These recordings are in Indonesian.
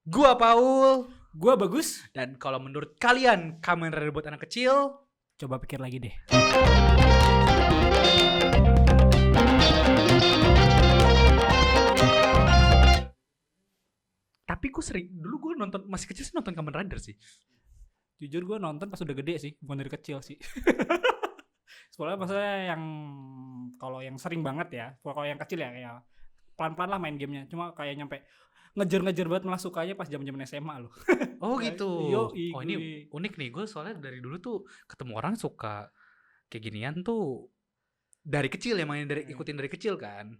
Gua Paul. Gua Bagus. Dan kalau menurut kalian Kamen Rider buat anak kecil, Coba pikir lagi deh. tapi gue sering dulu gue nonton masih kecil sih nonton Kamen Rider sih. Jujur gue nonton pas udah gede sih, bukan dari kecil sih. Soalnya maksudnya yang kalau yang sering banget ya, kalau yang kecil ya pelan-pelan lah main gamenya. Cuma kayak nyampe ngejar banget malah sukanya pas zaman SMA loh. Oh gitu. Yoi, Oh ini unik nih, gue soalnya dari dulu tuh ketemu orang suka kayak ginian tuh dari kecil ya, main dari ikutin dari kecil kan.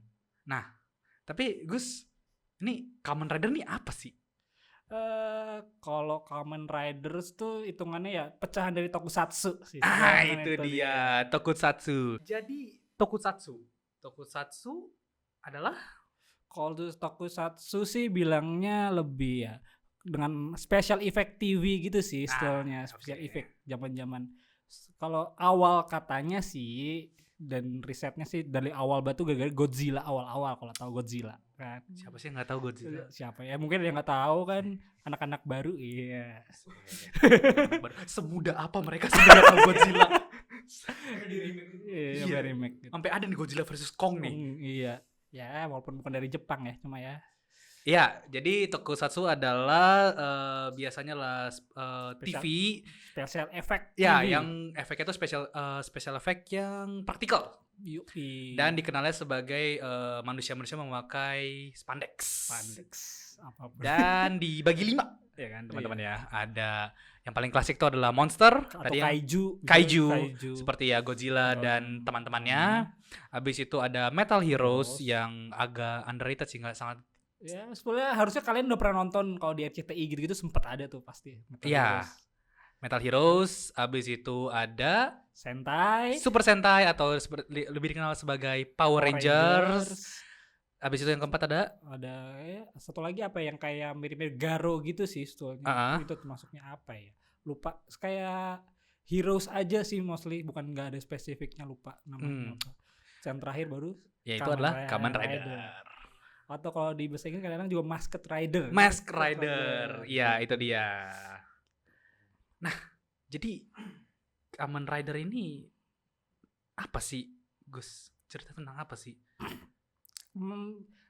Nah tapi Gus, ini Kamen Rider nih apa sih? Kalau Kamen Riders tuh hitungannya ya pecahan dari tokusatsu sih. Itu dia tokusatsu. Jadi tokusatsu adalah, kalau tokusatsu sih bilangnya lebih ya dengan special effect TV gitu sih stylenya, special effect zaman-zaman. Kalau awal katanya sih dan risetnya sih dari awal batu gara-gara Godzilla awal-awal, kalau tahu Godzilla kan. siapa sih yang nggak tahu Godzilla? Siapa ya, mungkin yang nggak tahu kan anak-anak baru. Iya. Semudah apa mereka sebenarnya tahu Godzilla? Iya, remake gitu. Sampai ada nih Godzilla versus Kong nih. Iya. Ya, walaupun bukan dari Jepang ya, cuma ya. Iya, jadi tokusatsu adalah biasanya lah TV, special effect ya TV. yang efeknya itu special effect yang praktikal. Dan dikenalnya sebagai manusia-manusia memakai spandex. Apapun. Dan dibagi 5 ya kan teman-teman ya. Ada yang paling klasik itu adalah monster atau tadi kaiju seperti ya Godzilla dan teman-temannya. Habis itu ada Metal Heroes yang agak underrated sih, nggak sangat. Ya, sebenarnya harusnya kalian udah pernah nonton kalau di RCTI gitu-gitu, sempat ada tuh pasti. Metal Heroes. Habis itu ada Sentai, Super Sentai atau lebih dikenal sebagai Power Rangers. Habis itu yang keempat ada ya, satu lagi apa yang kayak mirip-mirip Garo gitu sih stylenya. Itu termasuknya apa ya? Lupa, kayak Heroes aja sih mostly, bukan nggak ada spesifiknya, lupa namanya apa. Yang terakhir baru ya itu adalah Kamen Rider. Atau kalau di bahasa Inggris kadang-kadang juga Masked Rider. Iya, itu dia. Nah, jadi Kamen Rider ini apa sih, Gus? Cerita tentang apa sih?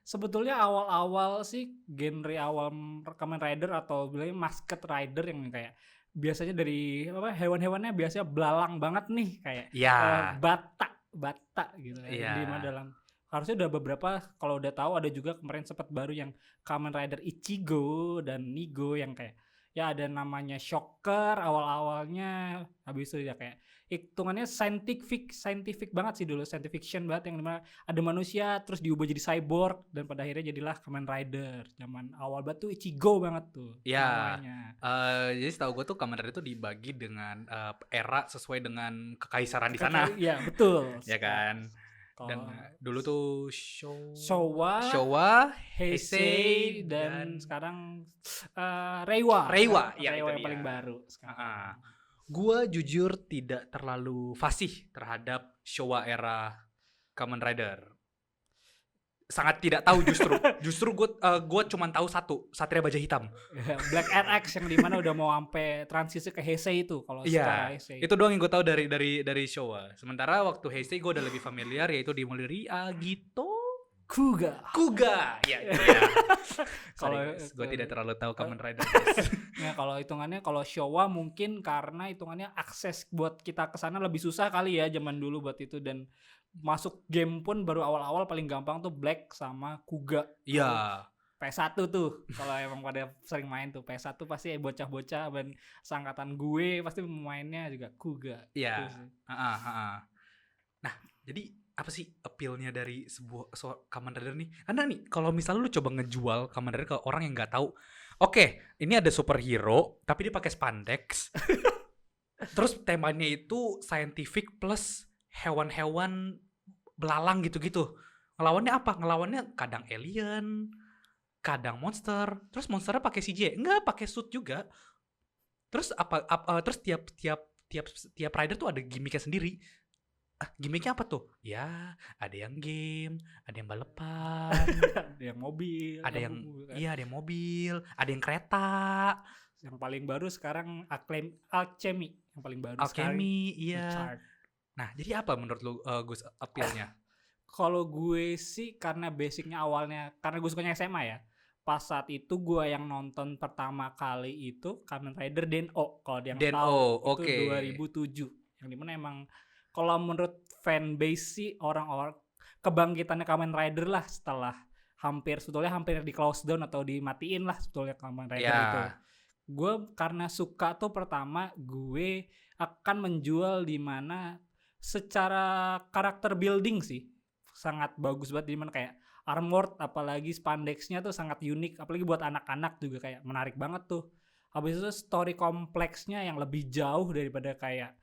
Sebetulnya awal-awal sih genre awal Kamen Rider atau bilangnya Masked Rider yang kayak biasanya dari hewan-hewannya biasanya belalang banget nih, kayak bata gitu ya. Di mana dalam harusnya udah beberapa, kalau udah tahu ada juga kemarin sempat baru yang Kamen Rider Ichigo dan Nigo yang kayak ya ada namanya Shocker awal-awalnya. Habis itu ya kayak hitungannya scientific banget sih dulu, science fiction banget, yang dimana ada manusia terus diubah jadi cyborg dan pada akhirnya jadilah Kamen Rider. Zaman awal banget tuh Ichigo banget tuh namanya. Jadi setahu gue tuh Kamen Rider itu dibagi dengan era sesuai dengan kekaisaran di sana. Iya, betul. Ya kan. Dan dulu tuh Showa, Heisei, dan sekarang Reiwa yang paling baru sekarang. Gua jujur tidak terlalu fasih terhadap Showa era Kamen Rider. Sangat tidak tahu justru gue cuma tahu satu, Satria Baja Hitam. Black RX yang dimana udah mau sampai transisi ke Heisei itu kalau secara Heisei. Itu doang yang gue tahu dari Showa. Sementara waktu Heisei gue udah lebih familiar, yaitu dimulai dari Agito Kuga. Ya. Kalau gue tidak terlalu tahu Kamen Rider. Ya, kalau hitungannya kalau Showa mungkin karena hitungannya akses buat kita ke sana lebih susah kali ya zaman dulu buat itu, dan masuk game pun baru awal-awal paling gampang tuh Black sama Kuga. Iya. PS1 tuh kalau emang pada sering main tuh PS1 pasti bocah-bocah dan seangkatan gue pasti mainnya juga Kuga. Iya. Nah, jadi apa sih appeal-nya dari sebuah Kamen Rider nih? Karena nih kalau misalnya lu coba ngejual Kamen Rider ke orang yang nggak tahu, oke, ini ada superhero tapi dia pakai spandex. Terus temanya itu scientific plus hewan-hewan belalang gitu-gitu. Ngelawannya apa? Ngelawannya kadang alien, kadang monster. Terus monsternya pakai CGI? Enggak, pakai suit juga. Terus terus tiap rider tuh ada gimmicknya sendiri. Gimmicknya apa tuh? Ya, ada yang game, ada yang balapan, ada yang mobil, ada yang kan. iya, ada yang mobil, ada yang kereta. Yang paling baru sekarang Alchemy yang paling baru sekarang. Alchemy, iya. Nah, jadi apa menurut lu Gus appeal-nya? Kalau gue sih karena basicnya awalnya karena gue sukanya SMA ya. Pas saat itu gue yang nonton pertama kali itu Kamen Rider Den-O. Kalau yang tahu itu 2007. Yang dimana emang kalau menurut fanbase sih orang-orang kebangkitannya Kamen Rider lah setelah sebetulnya hampir di close down atau dimatiin lah sebetulnya Kamen Rider itu. Gue karena suka tuh pertama gue akan menjual di mana secara karakter building sih sangat bagus banget, di mana kayak armored apalagi spandexnya tuh sangat unik, apalagi buat anak-anak juga kayak menarik banget tuh. Habis itu story kompleksnya yang lebih jauh daripada kayak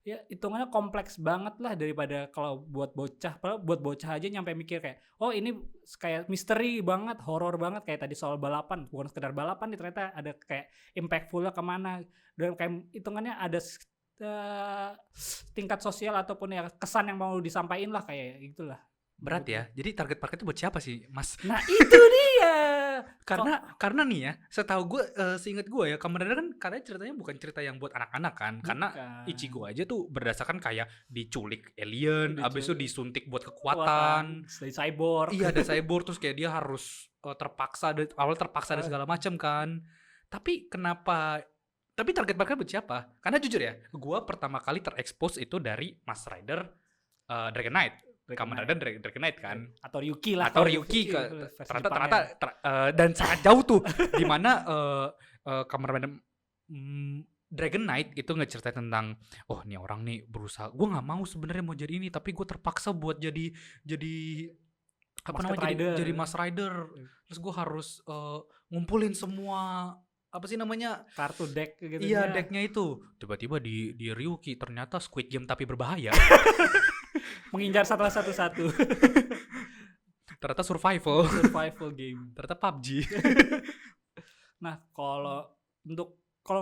ya hitungannya kompleks banget lah daripada kalau buat bocah. Padahal buat bocah aja nyampe mikir kayak oh ini kayak misteri banget, horor banget kayak tadi soal balapan, bukan sekedar balapan nih, ternyata ada kayak impactfulnya kemana, dan kayak hitungannya ada tingkat sosial ataupun ya kesan yang mau disampaikan lah kayak gitulah. Berat ya. Jadi target market itu buat siapa sih, Mas? Nah, itu dia. Karena nih ya, setahu gue seingat gue ya, Kamen Rider kan karena ceritanya bukan cerita yang buat anak-anak kan. Bukan. Karena Ichigo aja tuh berdasarkan kayak diculik alien, abis itu disuntik buat kekuatan. Dari cyborg. Iya, ada cyborg, terus kayak dia harus terpaksa dan segala macam kan. Tapi target market buat siapa? Karena jujur ya, gue pertama kali terekspos itu dari Mas Rider Dragon Knight. Kamen Rider Dragon Knight kan, atau Ryuki lah, atau Ryuki ternyata dan sangat jauh tuh dimana Kamen Rider Dragon Knight itu ngeceritain tentang oh nih orang nih berusaha, gue nggak mau sebenarnya mau jadi ini tapi gue terpaksa buat jadi apa namanya jadi Mas Rider, terus gue harus ngumpulin semua apa sih namanya kartu deck gitu. Iya, decknya itu tiba-tiba di Ryuki ternyata Squid Game tapi berbahaya. Mengincar satu-satu. Ternyata survival game. Ternyata PUBG. Nah, kalau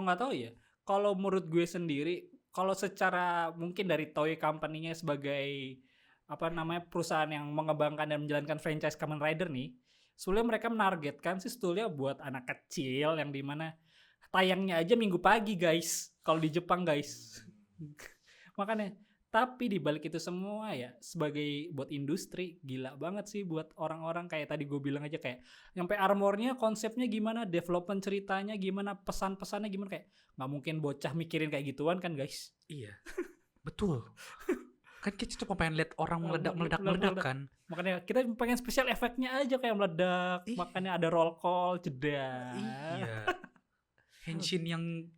nggak tahu ya, kalau menurut gue sendiri, kalau secara mungkin dari toy company-nya sebagai apa namanya perusahaan yang mengembangkan dan menjalankan franchise Kamen Rider nih, sebetulnya mereka menargetkan sih sebetulnya buat anak kecil yang dimana tayangnya aja minggu pagi guys, kalau di Jepang guys. Makanya tapi di balik itu semua ya sebagai buat industri gila banget sih buat orang-orang kayak tadi gue bilang aja kayak nyampe armornya konsepnya gimana, development ceritanya gimana, pesan-pesannya gimana, kayak nggak mungkin bocah mikirin kayak gituan kan guys. Iya betul. Kan kita cuma pengen lihat orang meledak kan, makanya kita pengen special efeknya aja kayak meledak. Makanya ada roll call jeda. Iya. Henshin yang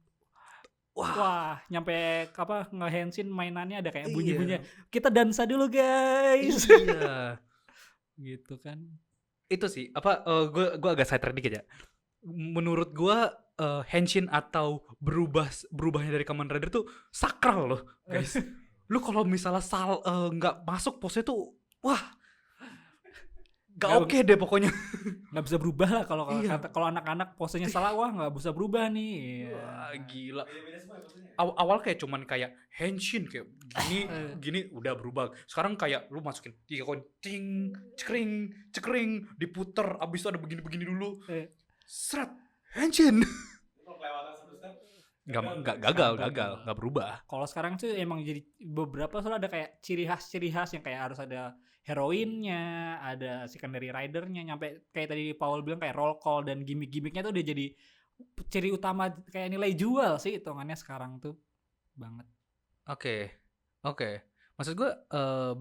Wah, nyampe apa ngehensin mainannya ada kayak bunyi-bunyinya. Kita dansa dulu guys. Iya. Gitu kan. Itu sih apa gue agak side track dikit ya. Menurut gue henshin atau berubahnya dari Kamen Rider tuh sakral loh guys. Lu kalau misalnya nggak masuk pose tuh wah gak oke deh pokoknya. Nggak bisa berubah lah kalau anak-anak posenya salah, wah nggak bisa berubah nih. Wah gila. Awal kayak cuman kayak henshin kayak gini udah berubah. Sekarang kayak lu masukin ting cekring diputer, abis itu ada begini dulu. Seret henshin. Nggak gagal nggak berubah. Kalau sekarang tuh emang jadi beberapa soalnya ada kayak ciri khas yang kayak harus ada heroinnya, ada secondary ridernya, nyampe kayak tadi Paul bilang kayak roll call dan gimmick-gimmicknya tuh udah jadi ciri utama kayak nilai jual sih hitungannya sekarang tuh banget. Oke. Maksud gue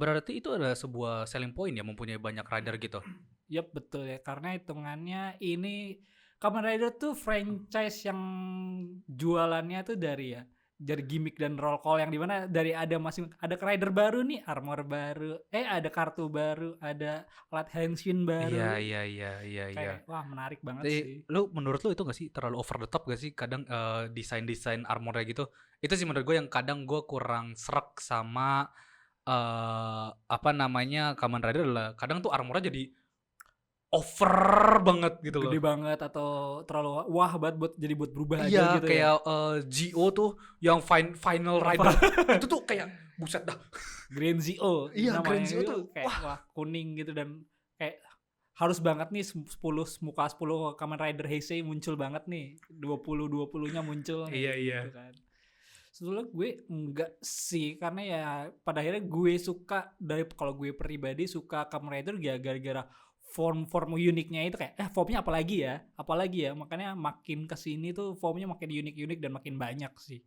berarti itu adalah sebuah selling point ya mempunyai banyak rider gitu. Yap betul ya, karena hitungannya ini Kamen Rider tuh franchise yang jualannya tuh dari gimmick dan roll call yang dimana dari ada rider baru nih, armor baru, ada kartu baru, ada alat henshin baru. Iya. Wah menarik banget sih. Menurut lu itu gak sih terlalu over the top gak sih kadang desain armornya gitu? Itu sih menurut gue yang kadang gue kurang serak sama apa namanya Kamen Rider adalah kadang tuh armornya jadi over banget gitu loh. Gede banget atau terlalu wah banget buat berubah iya, aja gitu kayak ya. Gio tuh yang Final Rider itu tuh kayak buset dah. Grand Zio Iya, namanya Grand Zio itu tuh kayak wah kuning gitu dan kayak harus banget nih 10 muka 10 Kamen Rider Heisei muncul banget nih. 20-20-nya muncul nih Iya. gitu kan. Sebetulnya gue enggak sih karena ya pada akhirnya gue suka dari kalau gue pribadi suka Kamen Rider ya gara-gara form uniknya itu kayak formnya apalagi ya makanya makin kesini tuh formnya makin unik-unik dan makin banyak sih.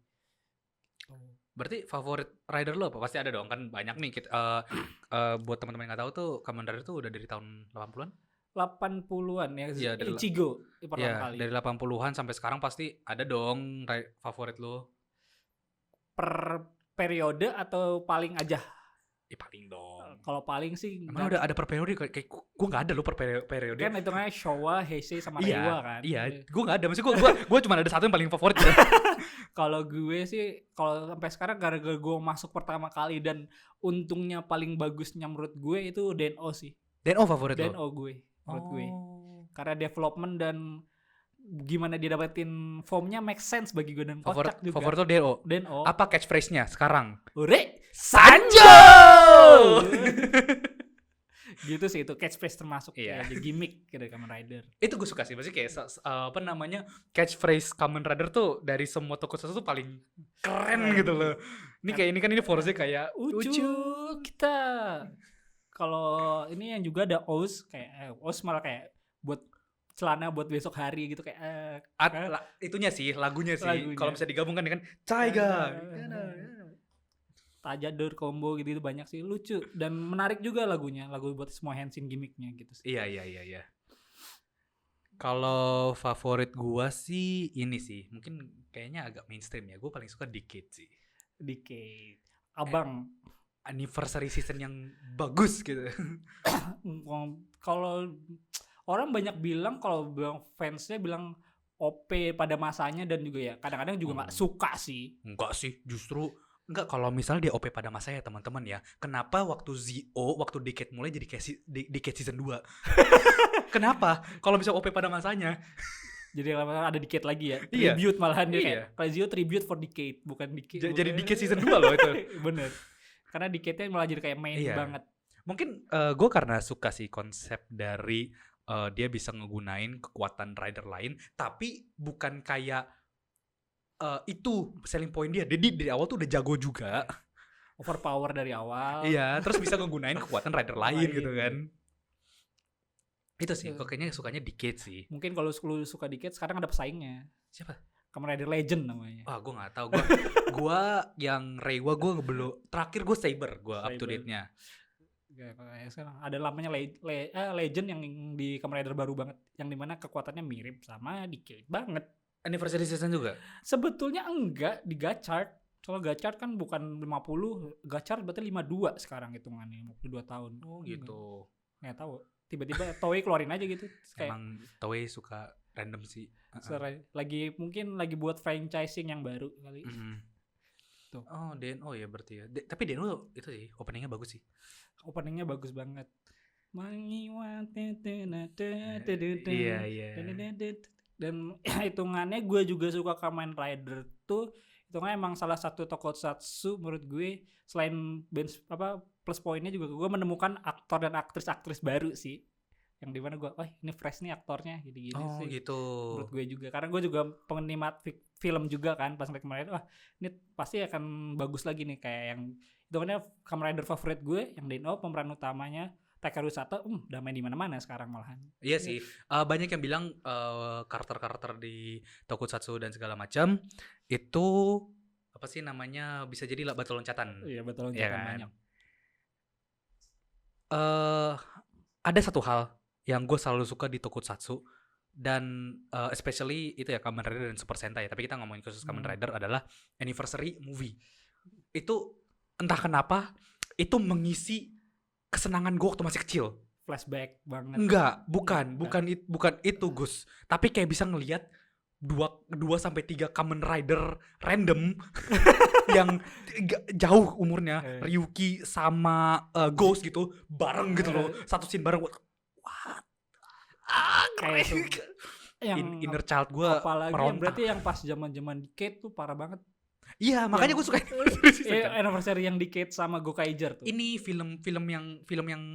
Berarti favorit rider lo apa? Pasti ada dong kan banyak nih buat teman-teman yang nggak tahu tuh Kamen Rider tuh udah dari tahun 80-an? 80-an ya, Iya, Ichigo pertama kali. Dari 80-an sampai sekarang pasti ada dong favorit lo. Per periode atau paling aja? Paling dong. Kalau paling sih emang ada per periode kayak gue nggak ada lo per periode. Kan hitungannya Showa, Heisei sama Reiwa kan. Iya, gue nggak ada. Maksudnya gue cuma ada satu yang paling favorit. Kalau gue sih kalau sampai sekarang gara-gara gue masuk pertama kali dan untungnya paling bagusnya menurut gue itu Den-O sih. Den-O favorit lo? Den-O gue menurut gue. Karena development dan gimana dia dapetin formnya make sense bagi gue dan kocak juga. Favorit lo Den-O? Den-O. Apa catchphrase-nya sekarang? Ure Sanjo! Gitu sih itu catchphrase termasuk Iya. ya, gimmick dari Kamen Rider. Itu gue suka sih, maksudnya kayak apa namanya catchphrase Kamen Rider tuh dari semua tokusatsu tuh paling keren gitu loh. Ini kan force-nya kayak Ucu kita. Kalau ini yang juga ada Oz kayak Oz malah kayak buat celana buat besok hari gitu kayak itunya sih lagunya sih. Kalau bisa digabungkan dengan Taiga. Tajador combo gitu banyak sih lucu dan menarik juga lagunya, lagu buat semua Henshin gimmicknya gitu sih. Iya. Kalau favorit gua sih ini sih mungkin kayaknya agak mainstream ya. Gue paling suka Decade sih. Decade abang anniversary season yang bagus gitu. Kalau orang banyak bilang kalau fansnya bilang OP pada masanya dan juga ya kadang-kadang juga nggak suka sih. Enggak sih, justru enggak. Kalau misalnya dia OP pada masanya teman-teman ya, kenapa waktu Decade mulai jadi kayak Decade season 2? Kenapa? Kalau bisa OP pada masanya. Jadi ada Decade lagi ya. Iya. Tribute malahan dia Iya. kayak Zio tribute for Decade bukan Decade. Jadi Decade season 2 loh itu. Bener. Karena Decade-nya malah jadi kayak main banget. Mungkin gue karena suka sih konsep dari dia bisa ngegunain kekuatan rider lain, tapi bukan kayak itu selling point dia. Jadi dari awal tuh udah jago juga. Overpower dari awal. Iya, terus bisa ngegunain kekuatan rider lain gitu kan. Itu sih, kayaknya sukanya Decade sih. Mungkin kalau lu suka Decade sekarang ada pesaingnya. Siapa? Kamen Rider Legend namanya. Gue nggak tahu. Gue yang Reiwa gue belum. Terakhir gue Saber, gue up to date-nya. Sekarang ada lamanya Legend yang di Kamen Rider baru banget, yang dimana kekuatannya mirip sama Decade banget. Anniversary season juga? Sebetulnya enggak di Gachard. Soalnya Gachard kan bukan 50, Gachard berarti 52 sekarang hitungannya, 52 tahun. Oh gitu. Nggak tahu. Tiba-tiba Toei keluarin aja gitu. Emang Toei suka random sih. Mungkin lagi buat franchising yang baru kali. Tuh. Oh, Den-O ya berarti ya. Tapi Den-O itu sih openingnya bagus sih. Openingnya bagus banget. Iya. Dan hitungannya gue juga suka Kamen Rider tuh, hitungannya emang salah satu tokusatsu menurut gue selain plus poinnya juga gue menemukan aktor dan aktris baru sih, yang dimana gue ini fresh nih aktornya gini-gini sih. Gitu. Menurut gue juga karena gue juga penikmat film juga kan, pas ngeliat Kamen Rider ini pasti akan bagus lagi nih kayak yang hitungannya Kamen Rider favorit gue yang Den-O pemeran utamanya Takeru Sato udah main di mana-mana sekarang malahan. Iya sih. Banyak yang bilang karakter-karakter di tokusatsu dan segala macam itu apa sih namanya bisa jadi batu loncatan. Iya, batu loncatan kan? Banyak. Ada satu hal yang gue selalu suka di tokusatsu dan especially itu ya Kamen Rider dan Super Sentai. Tapi kita ngomongin khusus Kamen Rider adalah anniversary movie. Itu entah kenapa itu mengisi kesenangan gue waktu masih kecil. Flashback banget. Enggak, bukan itu Gus. Tapi kayak bisa ngelihat 2 sampai 3 Kamen Rider random yang jauh umurnya, Ryuki sama Ghost gitu bareng gitu loh. Satu scene bareng. What? Kayak tuh yang Inner child gue apalagi yang meronta. berarti yang pas zaman Decade tuh parah banget. Iya, makanya gue suka Anniversary yang Decade sama Gokaiger tuh. Ini film yang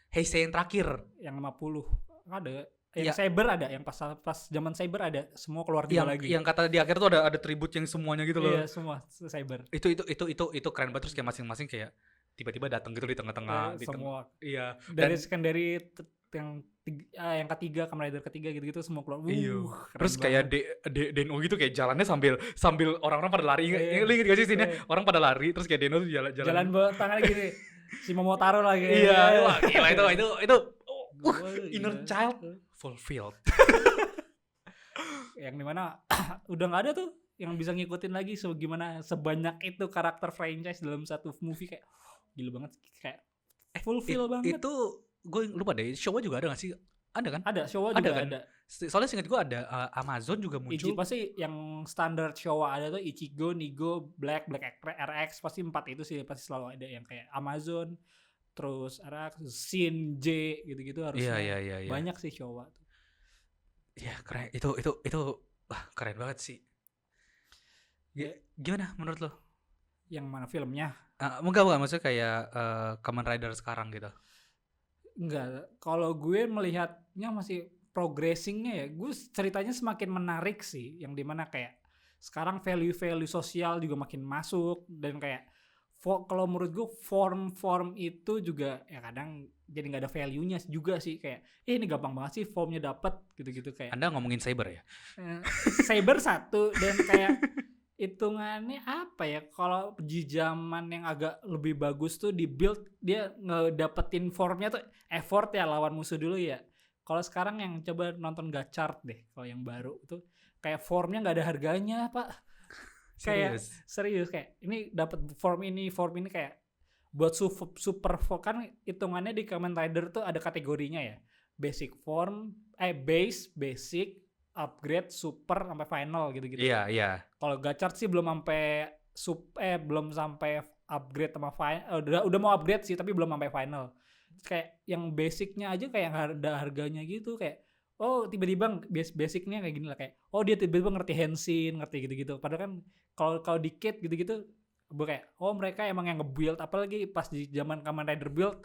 Heisei yang terakhir. Yang 50 ada. Yang Ya, Saber ada, yang pas zaman Saber ada, semua keluar juga lagi. yang kata di akhir tuh ada tribute yang semuanya gitu loh. Iya, semua Saber. Itu keren banget, terus kayak masing-masing kayak tiba-tiba datang gitu di tengah-tengah semua. Iya. Dari yang ketiga, Kamen Rider ketiga gitu-gitu semua keluar. Iya. Terus kayak Deno gitu kayak jalannya sambil orang-orang pada lari. Ingat gak sih sini? Orang pada lari terus kayak Deno tuh jalan bawa tangan gini. Si Momotaro lagi. Iya, wah gila itu inner child fulfilled. Yang dimana udah nggak ada tuh yang bisa ngikutin lagi gimana sebanyak itu karakter franchise dalam satu movie, kayak gila banget, kayak fulfill banget. Itu gue lupa deh, Showa juga ada gak sih? Ada kan? Ada, Showa juga kan? ada. Soalnya seingat gue ada Amazon juga muncul. Pasti yang standar Showa ada tuh Ichigo, Nigo, Black RX, pasti 4 itu sih pasti selalu ada. Yang kayak Amazon, terus RX, Shin, J gitu-gitu harusnya. Iya. Banyak sih Showa tuh. Iya, keren. Itu wah, keren banget sih. Gimana menurut lo? Yang mana filmnya? Enggak maksudnya kayak Kamen Rider sekarang gitu. Enggak, kalau gue melihatnya masih progressingnya ya, gue ceritanya semakin menarik sih, yang dimana kayak sekarang value-value sosial juga makin masuk, dan kayak kalau menurut gue form itu juga ya kadang jadi nggak ada value-nya juga sih, kayak ini gampang banget sih formnya dapat gitu-gitu. Kayak Anda ngomongin Saber ya? Saber satu, dan kayak hitungannya apa ya, kalau di zaman yang agak lebih bagus tuh di build dia ngedapetin formnya tuh effort ya lawan musuh dulu ya. Kalau sekarang yang coba nonton Gachard deh, kalau yang baru tuh kayak formnya nggak ada harganya pak. Kayak serius kayak ini dapat form ini kayak buat super kan hitungannya di Kamen Rider tuh ada kategorinya ya, basic form, base, basic, upgrade, super, sampai final gitu-gitu. Iya. Kalau Gachard sih belum sampai upgrade sama final. Udah mau upgrade sih tapi belum sampai final. Kayak yang basicnya aja kayak ada harganya gitu, kayak tiba-tiba basicnya kayak gini lah, kayak dia tiba-tiba ngerti Henshin, ngerti gitu-gitu. Padahal kan kalau dikit gitu-gitu kayak mereka emang yang nge-build, apalagi pas di zaman Kamen Rider build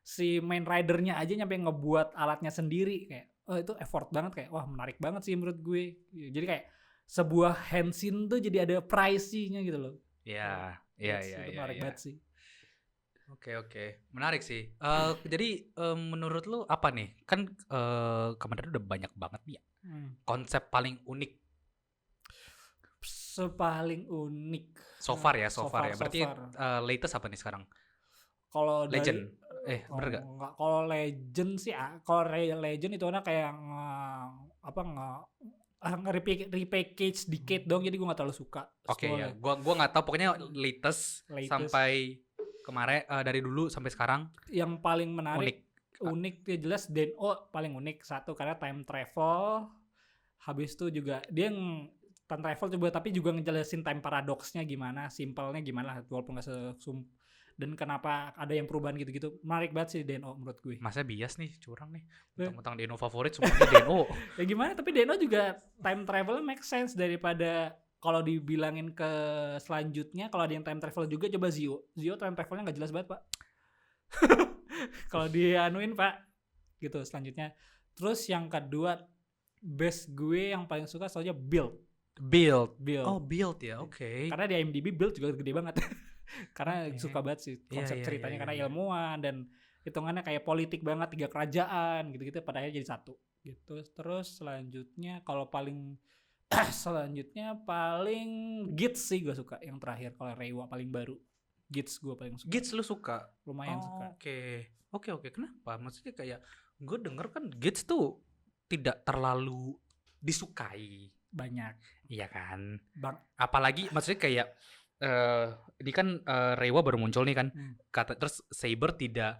si main ridernya aja nyampe ngebuat alatnya sendiri, kayak itu effort banget, kayak wah menarik banget sih menurut gue. Jadi kayak sebuah Henshin tuh jadi ada price-nya gitu loh. Iya. Menarik banget sih. Oke. Menarik sih. Jadi menurut lu apa nih? Kan Kamen Rider udah banyak banget nih ya. Konsep paling unik. Paling unik. So far ya. Berarti latest apa nih sekarang? Kalau Legend. Bener gak? Enggak, kalau Legend sih, kalau Legend itu kayak repackage dikit dong, jadi gue nggak terlalu suka. Oke ya, gue nggak tahu, pokoknya latest sampai kemarin dari dulu sampai sekarang. Yang paling menarik unik ya jelas Den-O paling unik satu, karena time travel. Habis itu juga dia time travel coba, tapi juga ngejelasin time paradoxnya gimana, simpelnya gimana, walaupun nggak dan kenapa ada yang perubahan gitu-gitu. Menarik banget sih Den-O menurut gue. Masa bias nih, curang nih. Tentang Den-O favorit semuanya Den-O. Ya gimana, tapi Den-O juga time travel make sense daripada kalau dibilangin ke selanjutnya. Kalau ada yang time travel juga, coba Zio time travelnya nggak jelas banget pak. Kalau dianuin pak gitu selanjutnya. Terus yang kedua, best gue yang paling suka soalnya build. Oh build ya, oke. Karena di IMDb build juga gede banget. Karena suka banget sih konsep ceritanya, karena ilmuwan dan hitungannya kayak politik banget, 3 kerajaan gitu-gitu pada akhirnya jadi satu gitu. Terus selanjutnya kalau paling Gits sih gue suka yang terakhir. Kalau Reiwa paling baru, Gits gue paling suka. Gits lu suka? Lumayan suka. Oke. Kenapa? Maksudnya kayak gue denger kan Gits tuh tidak terlalu disukai banyak. Iya kan? Apalagi maksudnya kayak ini kan Reiwa baru muncul nih kan, terus Saber tidak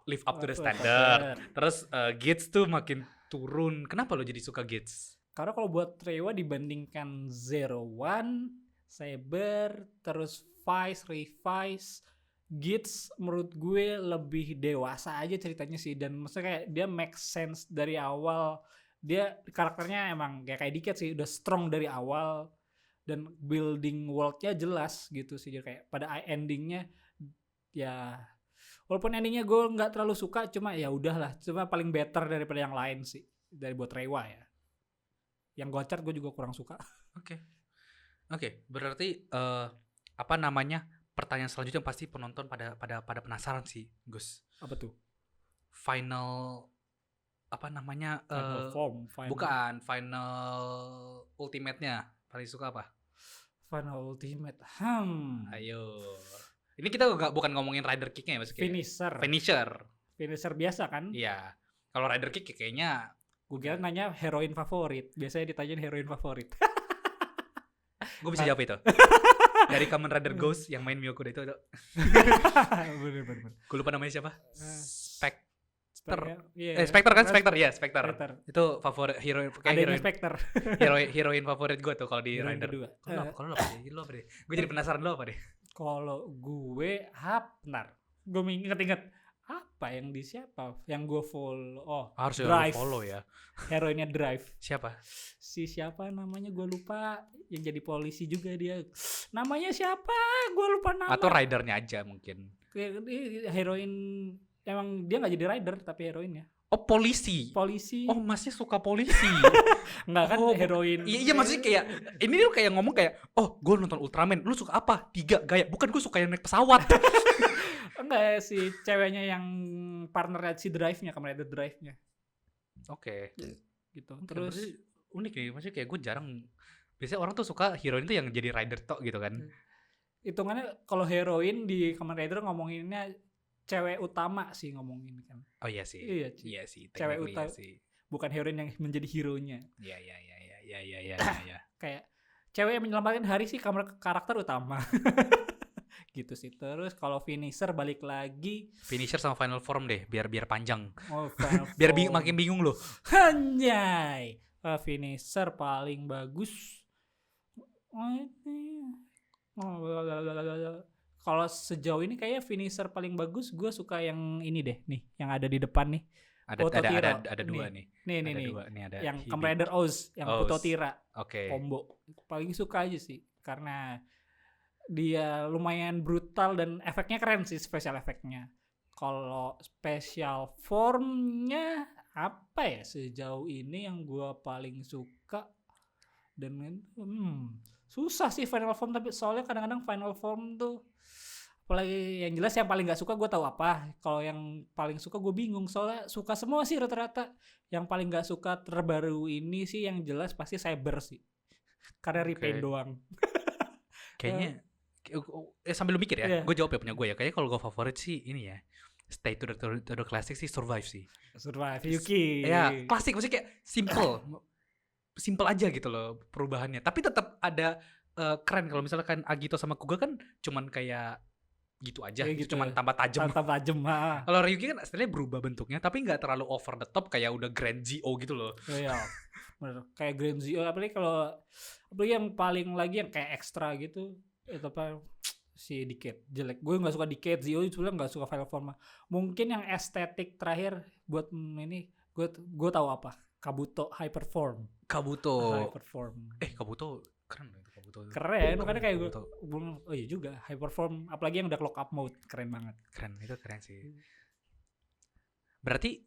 live up to the standard. Terus Gits tuh makin turun. Kenapa lo jadi suka Gits? Karena kalau buat Reiwa dibandingkan Zero One, Saber, terus Vice, Revice, Gits menurut gue lebih dewasa aja ceritanya sih, dan maksudnya kayak dia make sense dari awal. Dia karakternya emang kayak Decade sih, udah strong dari awal dan building world-nya jelas gitu sih. Jadi kayak pada endingnya ya, walaupun endingnya gue nggak terlalu suka, cuma ya udahlah, cuma paling better daripada yang lain sih, dari buat Reiwa ya. Yang Gocard gue juga kurang suka. Oke, berarti apa namanya, pertanyaan selanjutnya pasti penonton pada penasaran sih, Gus. Apa tuh? Final apa namanya? Final form. Bukan, final ultimate-nya paling suka apa? Final ultimate. Ayo. Ini kita bukan ngomongin rider kick-nya ya, maksudnya. Finisher Biasa kan? Iya. Kalau rider kick kayaknya gue kira nanya heroin favorit. Biasanya ditanyain heroin favorit. Gue bisa jawab itu. Dari Kamen Rider Ghost yang main Miyoko itu. Bener. Gue lupa namanya siapa? Spectre. Spectre kan? Spectre. Itu favorit heroin, kayak Spectre. heroin favorit gue tuh kalau di Rider. Kalau lo apa deh? Gue jadi penasaran lo apa deh? Kalau gue Hapnar. Gue inget apa yang di siapa? Yang gue follow. Oh, harus Drive. Follow ya. Heroinnya Drive. Siapa? Siapa namanya gue lupa. Yang jadi polisi juga dia. Namanya siapa? Gue lupa nama. Atau ridernya aja mungkin. Heroin, emang dia nggak jadi rider tapi heroinnya. Oh, polisi. Oh, masnya suka polisi. Enggak kan, heroin. Iya maksudnya kayak ini tuh kayak ngomong kayak, oh gue nonton Ultraman, lu suka apa? 3 gaya. Bukan, gue suka yang naik pesawat. Enggak, si ceweknya yang partnernya si Drive-nya, Kamen Rider Drive-nya. Oke. Gitu. Terus unik nih, maksudnya kayak gue jarang. Biasanya orang tuh suka heroin tuh yang jadi rider tok gitu kan. Hitungannya kalau heroin di Kamen Rider ngomonginnya cewek utama sih ngomongin kan. Oh iya sih. Iya sih. Cewek utama sih. Bukan heroin yang menjadi hero-nya. Iya. Kayak cewek yang menyelamatkan hari sih karakter utama. Gitu sih. Terus kalau finisher balik lagi. Finisher sama final form deh, biar panjang. Oh, final biar makin bingung loh. Anjay. Finisher paling bagus. Kalau sejauh ini kayaknya finisher paling bagus gue suka yang ini deh nih, yang ada di depan nih. Ada dua nih. Nih. Ada yang Kamen Rider Oz, yang Putotira. Oke. Combo. Paling suka aja sih karena dia lumayan brutal dan efeknya keren sih, special efeknya. Kalau special formnya apa ya sejauh ini yang gue paling suka, dan susah sih final form, tapi soalnya kadang-kadang final form tuh, apalagi yang jelas yang paling gak suka gue tahu apa. Kalau yang paling suka gue bingung, soalnya suka semua sih rata-rata. Yang paling gak suka terbaru ini sih yang jelas pasti Cyber sih, karena repaint doang. Kayaknya sambil lu mikir ya, gue jawab ya punya gue ya. Kayaknya kalau gue favorit sih ini ya, Stay to the Classic sih, Survive sih. Survive Yuki. Ya, klasik, maksudnya kayak simple aja gitu loh perubahannya. Tapi tetap ada keren. Kalau misalkan Agito sama Kuga kan cuman kayak gitu aja, gitu, cuman tambah tajam. Kalau Ryuki kan sebenarnya berubah bentuknya, tapi nggak terlalu over the top kayak udah Grand Zio gitu loh. Iya, bener. Kayak Grand Zio, apalagi yang paling lagi yang kayak ekstra gitu, itu apa? Si Decade jelek. Gue nggak suka Decade, Zio sebenarnya nggak suka final form. Mungkin yang estetik terakhir buat ini gue tahu apa? Kabuto Hyperform. Kabuto keren itu. Keren, makanya kayak gue. Oh iya juga Hyperform, apalagi yang udah clock up mode, keren banget. Keren sih. Berarti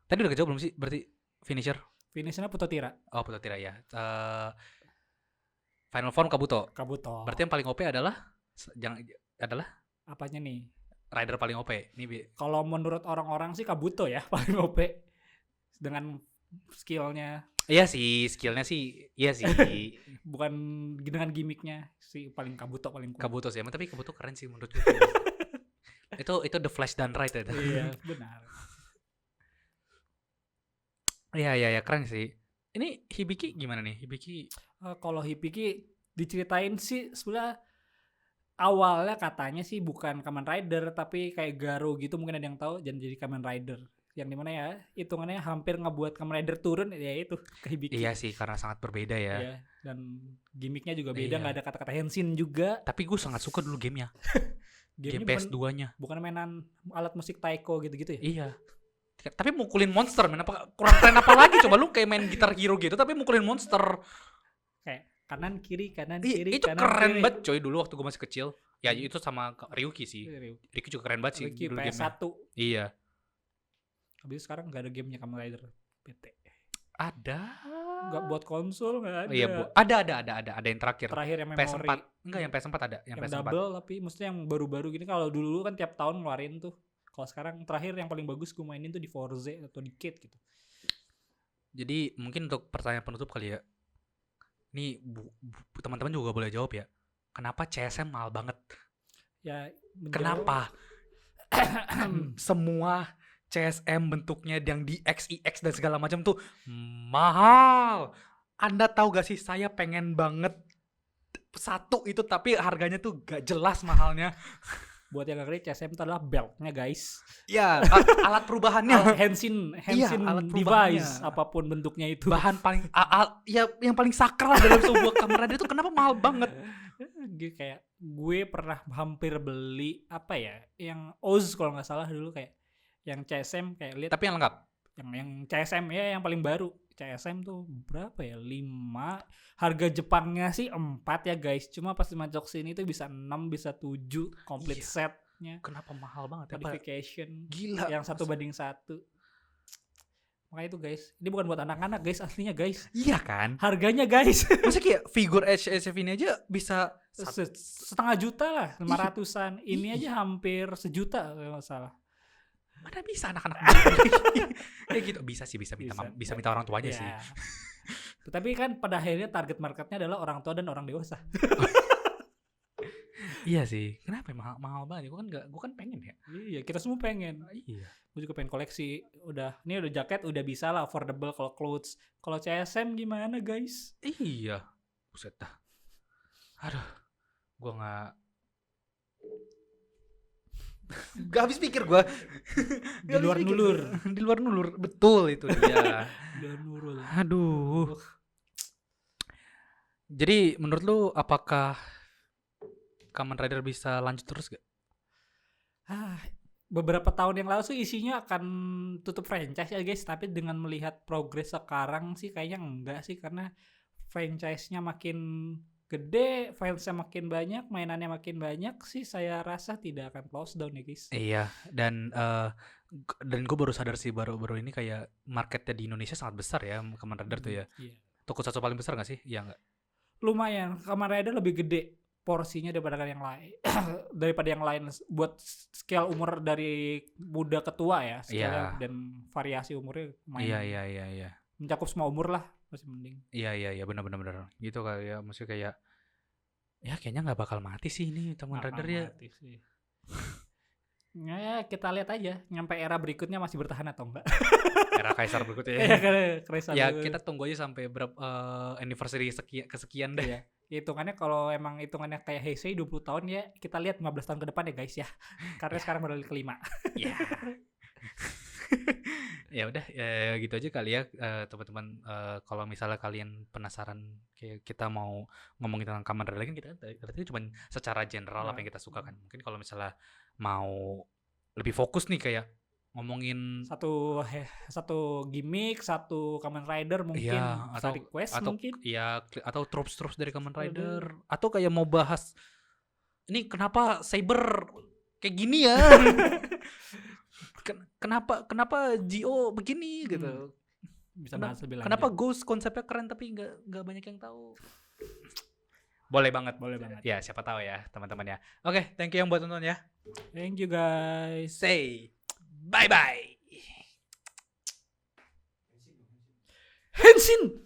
tadi udah kejawab belum sih? Berarti finishernya Putotira. Oh, Putotira ya. Final form Kabuto. Berarti yang paling OP adalah apanya nih? Rider paling OP. Nih kalau menurut orang-orang sih Kabuto ya paling OP dengan skillnya. Iya sih, skillnya sih. Iya sih. Bukan dengan gimmicknya sih, paling Kabuto paling cool. Kabuto sih, emang tapi Kabuto keren sih menurut gue. itu The Flash done right ya. Iya, benar. Iya, keren sih. Ini Hibiki gimana nih? Kalau Hibiki diceritain sih sebenarnya awalnya katanya sih bukan Kamen Rider tapi kayak Garo gitu, mungkin ada yang tahu, dan jadi Kamen Rider. yang dimana ya hitungannya hampir ngebuat Kamen Rider turun ya itu ke Hibiki. Iya sih, karena sangat berbeda ya. Iya, dan gimmicknya juga beda, nggak ada kata-kata Henshin juga. Tapi gue sangat suka dulu gamenya. Game PS2-nya. Bukan mainan alat musik taiko gitu-gitu ya? Iya. Tapi mukulin monster, apa kurang keren apa lagi? Coba lu kayak main gitar hero gitu tapi mukulin monster. Kayak kanan kiri itu kanan keren kiri. banget coy dulu waktu gue masih kecil. Ya itu sama Ryuki sih. Ryuki juga keren banget sih Ryuki dulu PS1. Iya. Habis sekarang nggak ada gamenya Kamen Rider PT. Ada. Nggak buat konsol nggak ada. Oh, iya, ada yang terakhir. Terakhir yang memori. PS4. Enggak, yang PS4 ada, yang PS4. Double tapi maksudnya yang baru-baru gini. Kalau dulu kan tiap tahun ngeluarin tuh. Kalau sekarang terakhir yang paling bagus gue mainin tuh di Forza atau di Kate gitu. Jadi mungkin untuk pertanyaan penutup kali ya. Ini teman-teman juga boleh jawab ya. Kenapa CSM mahal banget? Ya, kenapa? Semua CSM bentuknya yang di XIX dan segala macam tuh mahal. Anda tahu gak sih, saya pengen banget satu itu tapi harganya tuh gak jelas mahalnya. Buat yang gak ngerti, CSM itu adalah beltnya guys. Ya, alat perubahannya. Henshin alat device, apapun bentuknya itu. Bahan paling ya yang paling sakral dalam sebuah Kamen Rider itu kenapa mahal banget? Kayak gue pernah hampir beli apa ya, yang Oz kalau nggak salah dulu, kayak yang CSM kayak lihat. Tapi yang lengkap. Yang CSM ya yang paling baru. CSM tuh berapa ya? 5. Harga Jepangnya sih 4 ya guys. Cuma pas dimajok sini tuh bisa 6, bisa 7 complete setnya. Kenapa mahal banget ya? Modification. Gila. Yang 1:1. Makanya itu guys, ini bukan buat anak-anak guys, aslinya guys. Iya kan? Harganya guys. Maksudnya kayak figur HSF ini aja bisa setengah juta lah, 500-an. Ini aja hampir 1 juta kalau nggak salah. Mana bisa anak-anak ya gitu. Bisa minta orang tua aja sih. Tapi kan pada akhirnya target marketnya adalah orang tua dan orang dewasa. Iya sih. Kenapa mahal banget? Gue kan pengen ya. Iya, kita semua pengen. Iya. Gue juga pengen koleksi. Ini udah jaket udah bisa lah, affordable kalau clothes. Kalau CSM gimana guys? Iya. Buset dah. Aduh. Gue gak habis pikir gue. Di luar nulur. Betul itu dia. Di luar nurul. Aduh. Jadi menurut lu apakah Kamen Rider bisa lanjut terus gak? Beberapa tahun yang lalu sih isinya akan tutup franchise ya guys. Tapi dengan melihat progres sekarang sih kayaknya enggak sih. Karena franchise-nya makin gede, fansnya makin banyak, mainannya makin banyak sih, saya rasa tidak akan close down ya guys. Iya, dan gue baru sadar sih baru ini kayak marketnya di Indonesia sangat besar ya Kamen Rider tuh ya. Iya. Tokusatsu paling besar gak sih? Iya gak? Lumayan, Kamen Rider lebih gede porsinya daripada yang lain buat scale umur dari muda ke tua ya, scale dan variasi umurnya lumayan. Iya. Mencakup semua umur lah. Masih mending. Iya benar gitu kali ya, maksudnya kayak ya kayaknya nggak bakal mati sih ini Kamen Rider ya. Mati sih. Ya kita lihat aja nyampe era berikutnya masih bertahan atau enggak. Era Kaisar berikutnya ya. Ya kita tunggu aja sampai berapa anniversary kesekian deh. Ya. Hitungannya kalau emang hitungannya kayak Heisei 20 tahun ya, kita lihat 15 tahun ke depan ya guys ya. Karena sekarang baru kelima. Iya. Ya udah ya gitu aja kali ya teman-teman. Kalau misalnya kalian penasaran kayak kita mau ngomongin tentang Kamen Rider lagi, kita berarti cuma secara general apa yang kita suka kan. Mungkin kalau misalnya mau lebih fokus nih kayak ngomongin satu gimmick, satu Kamen Rider mungkin atau request mungkin atau tropes dari Kamen Rider, atau kayak mau bahas ini kenapa Saber kayak gini ya. Kenapa Gio begini gitu. Bisa bahas lebih lanjut. Kenapa Ghost konsepnya keren tapi nggak banyak yang tahu. Boleh banget. Ya siapa tahu ya teman-teman ya. Oke, thank you yang buat nonton ya. Thank you guys. Say bye bye. Henshin.